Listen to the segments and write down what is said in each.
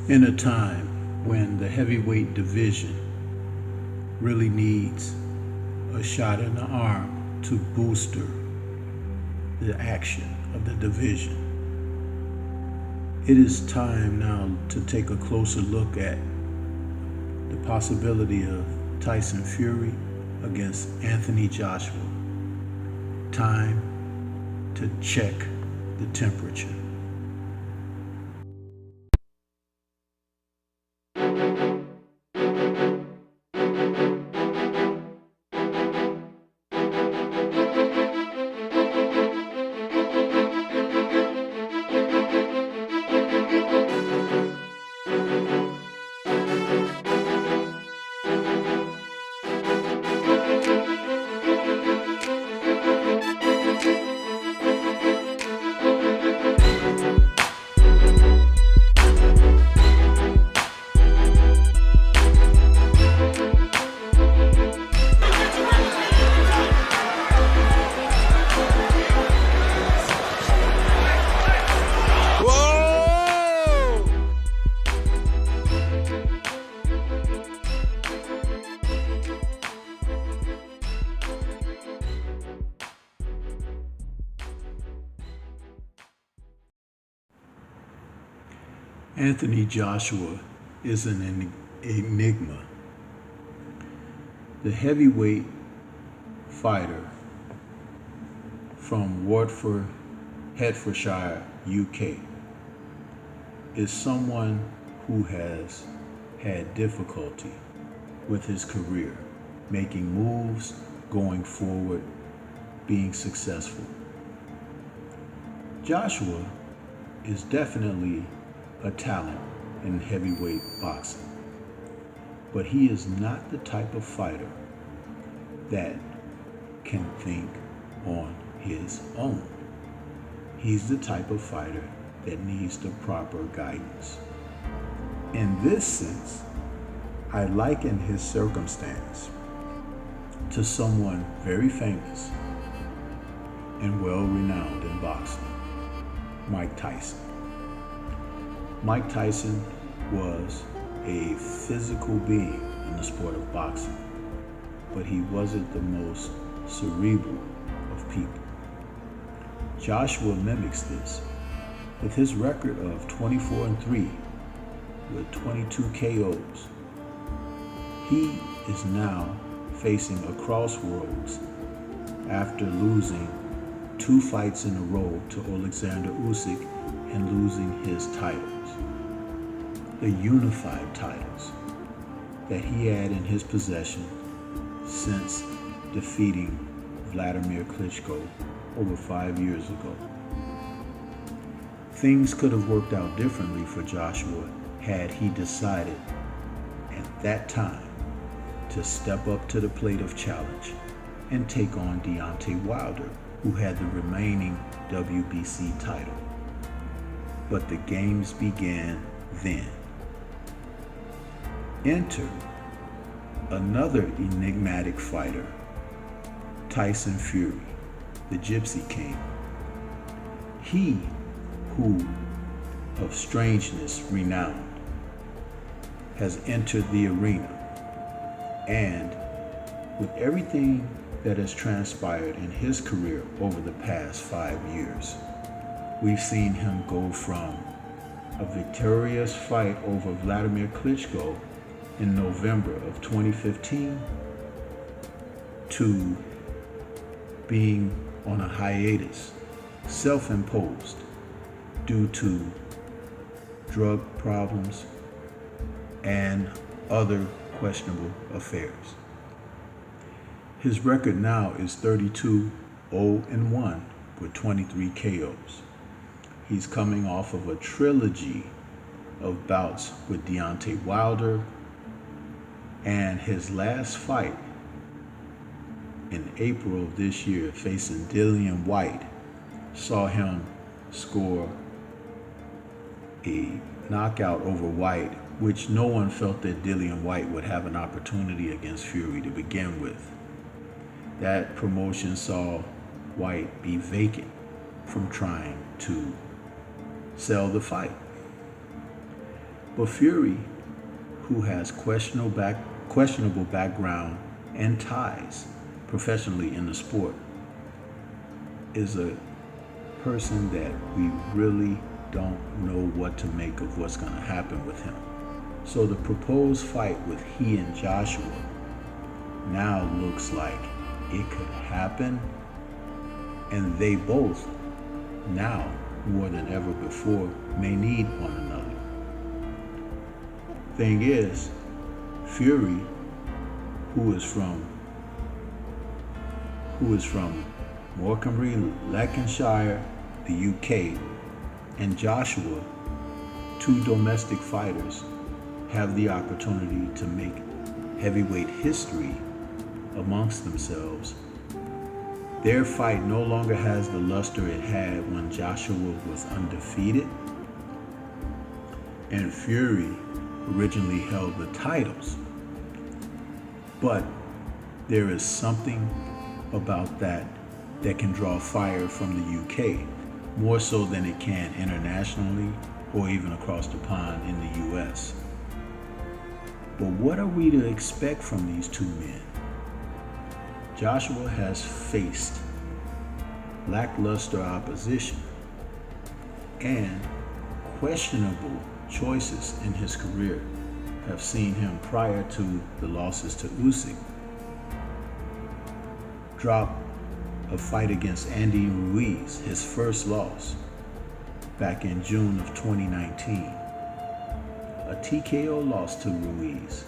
In a time when the heavyweight division really needs a shot in the arm to booster the action of the division, it is time now to take a closer look at the possibility of Tyson Fury against Anthony Joshua. Time to check the temperature. Anthony Joshua is an enigma. The heavyweight fighter from Watford, Hertfordshire, UK, is someone who has had difficulty with his career, making moves, going forward, being successful. Joshua is definitely a talent in heavyweight boxing, but he is not the type of fighter that can think on his own. He's the type of fighter that needs the proper guidance. In this sense, I liken his circumstance to someone very famous and well-renowned in boxing, Mike Tyson. Mike Tyson was a physical being in the sport of boxing, but he wasn't the most cerebral of people. Joshua mimics this with his record of 24-3 with 22 KOs. He is now facing a crossroads after losing 2 fights in a row to Alexander Usyk and losing his titles, the unified titles that he had in his possession since defeating Vladimir Klitschko over 5 years ago. Things could have worked out differently for Joshua had he decided at that time to step up to the plate of challenge and take on Deontay Wilder, who had the remaining WBC title. But the games began then. Enter another enigmatic fighter, Tyson Fury, the Gypsy King. He who, of strangeness renowned, has entered the arena, and with everything that has transpired in his career over the past 5 years, we've seen him go from a victorious fight over Vladimir Klitschko in November of 2015 to being on a hiatus, self-imposed, due to drug problems and other questionable affairs. His record now is 32-0-1 with 23 KOs. He's coming off of a trilogy of bouts with Deontay Wilder, and his last fight in April of this year facing Dillian White saw him score a knockout over White, which no one felt that Dillian White would have an opportunity against Fury to begin with. That promotion saw White be vacant from trying to sell the fight. But Fury, who has questionable background and ties professionally in the sport, is a person that we really don't know what to make of what's going to happen with him. So the proposed fight with he and Joshua now looks like it could happen, and they both now more than ever before may need one another. Thing is, Fury, who is from Morecambe, Lancashire, the UK, and Joshua, two domestic fighters, have the opportunity to make heavyweight history amongst themselves. Their fight no longer has the luster it had when Joshua was undefeated, and Fury originally held the titles. But there is something about that can draw fire from the UK, more so than it can internationally or even across the pond in the US. But what are we to expect from these two men? Joshua has faced lackluster opposition and questionable choices in his career have seen him, prior to the losses to Usyk, drop a fight against Andy Ruiz, his first loss, back in June of 2019. A TKO loss to Ruiz,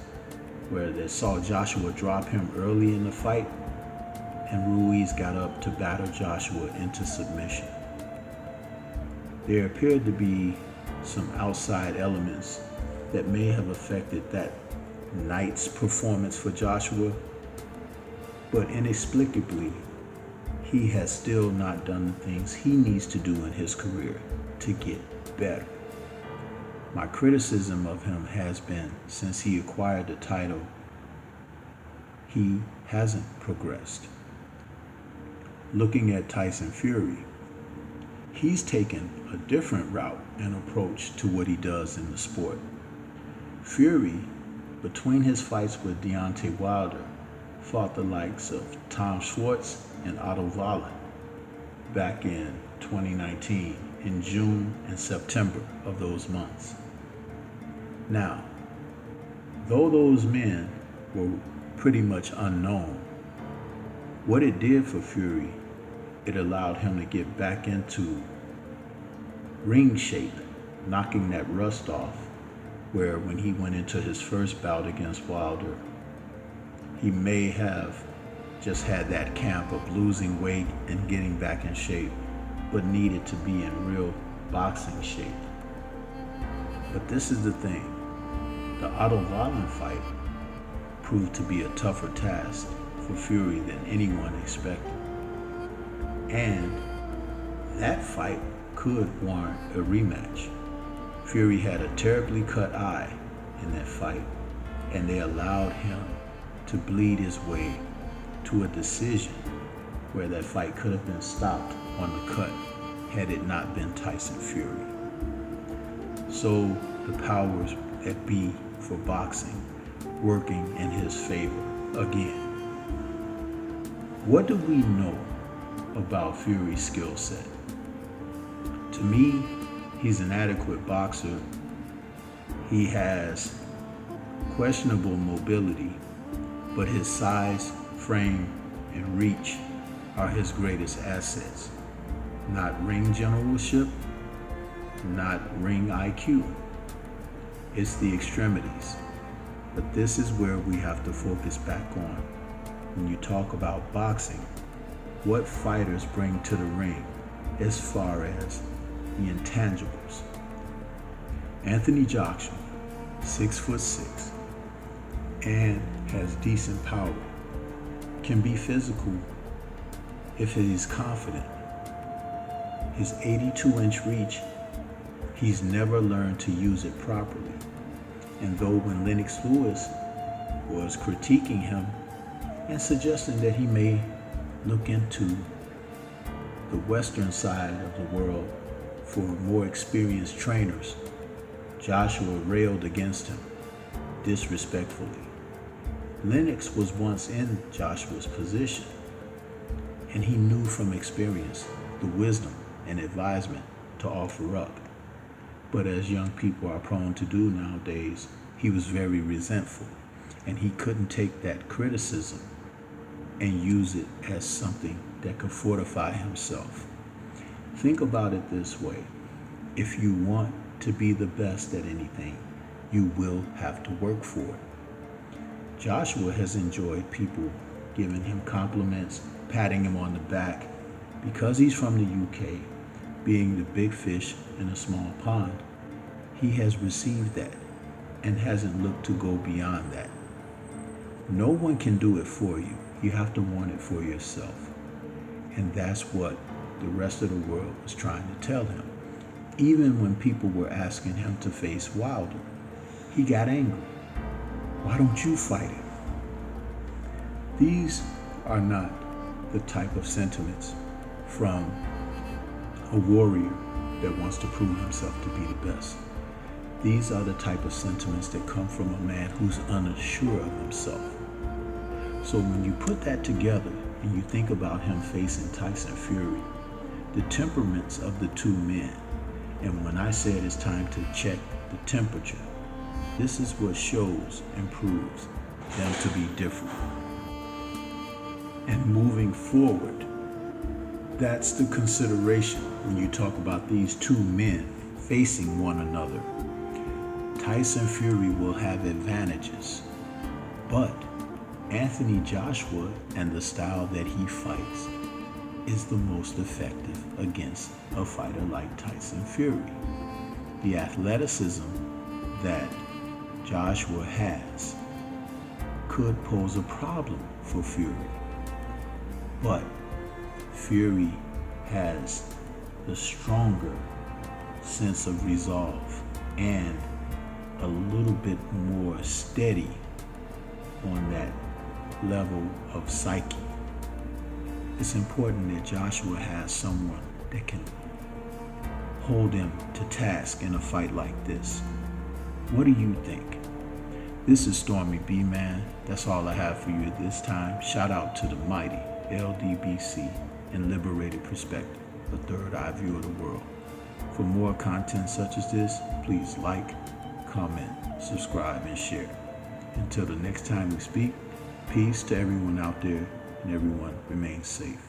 where they saw Joshua drop him early in the fight, and Ruiz got up to batter Joshua into submission. There appeared to be some outside elements that may have affected that night's performance for Joshua, but inexplicably, he has still not done the things he needs to do in his career to get better. My criticism of him has been, since he acquired the title, he hasn't progressed. Looking at Tyson Fury, he's taken a different route and approach to what he does in the sport. Fury, between his fights with Deontay Wilder, fought the likes of Tom Schwartz and Otto Wallin back in 2019, in June and September of those months. Now, though those men were pretty much unknown, what it did for Fury, it allowed him to get back into ring shape, knocking that rust off, where when he went into his first bout against Wilder, he may have just had that camp of losing weight and getting back in shape, but needed to be in real boxing shape. But this is the thing, the Otto Wallin fight proved to be a tougher task for Fury than anyone expected. And that fight could warrant a rematch. Fury had a terribly cut eye in that fight, and they allowed him to bleed his way to a decision where that fight could have been stopped on the cut had it not been Tyson Fury. So the powers that be for boxing working in his favor again. What do we know about Fury's skill set? To me, he's an adequate boxer. He has questionable mobility, but his size, frame, and reach are his greatest assets. Not ring generalship, not ring IQ. It's the extremities. But this is where we have to focus back on. When you talk about boxing, what fighters bring to the ring as far as the intangibles. Anthony Joshua, 6'6", and has decent power, can be physical if he's confident. His 82-inch reach, he's never learned to use it properly. And though when Lennox Lewis was critiquing him and suggesting that he may look into the Western side of the world for more experienced trainers, Joshua railed against him disrespectfully. Lennox was once in Joshua's position, and he knew from experience the wisdom and advisement to offer up. But as young people are prone to do nowadays, he was very resentful, and he couldn't take that criticism and use it as something that could fortify himself. Think about it this way. If you want to be the best at anything, you will have to work for it. Joshua has enjoyed people giving him compliments, patting him on the back. Because he's from the UK, being the big fish in a small pond, he has received that and hasn't looked to go beyond that. No one can do it for you. You have to want it for yourself. And that's what the rest of the world was trying to tell him. Even when people were asking him to face Wilder, he got angry. Why don't you fight him? These are not the type of sentiments from a warrior that wants to prove himself to be the best. These are the type of sentiments that come from a man who's unsure of himself. So when you put that together and you think about him facing Tyson Fury, the temperaments of the two men, and when I said it's time to check the temperature, this is what shows and proves them to be different. And moving forward, that's the consideration when you talk about these two men facing one another. Tyson Fury will have advantages, but Anthony Joshua and the style that he fights is the most effective against a fighter like Tyson Fury. The athleticism that Joshua has could pose a problem for Fury, but Fury has the stronger sense of resolve and a little bit more steady on that level of psyche. It's important that Joshua has someone that can hold him to task in a fight like this. What do you think? This is Stormy B, man. That's all I have for you at this time. Shout out to the mighty LDBC and Liberated Perspective, the third eye view of the world. For more content such as this, please like, comment, subscribe, and share. Until the next time we speak, peace to everyone out there, and everyone remain safe.